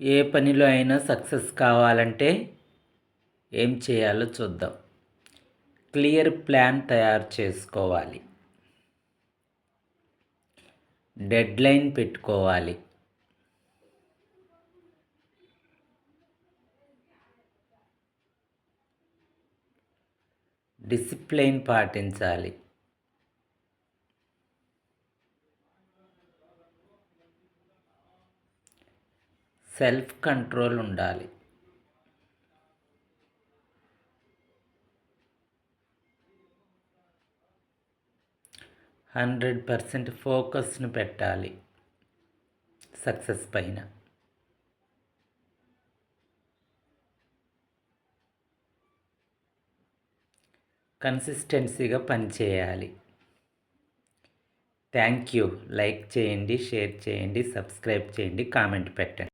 ఏ పనిలో అయినా సక్సెస్ కావాలంటే ఏం చేయాలో చూద్దాం. క్లియర్ ప్లాన్ తయారు చేసుకోవాలి. డెడ్లైన్ పెట్టుకోవాలి. డిసిప్లైన్ పాటించాలి. సెల్ఫ్ కంట్రోల్ ఉండాలి. హండ్రెడ్ పర్సెంట్ ఫోకస్ను పెట్టాలి సక్సెస్ పైన. కన్సిస్టెన్సీగా పనిచేయాలి. Thank you. లైక్ చేయండి, షేర్ చేయండి, సబ్స్క్రైబ్ చేయండి, కామెంట్ పెట్టండి.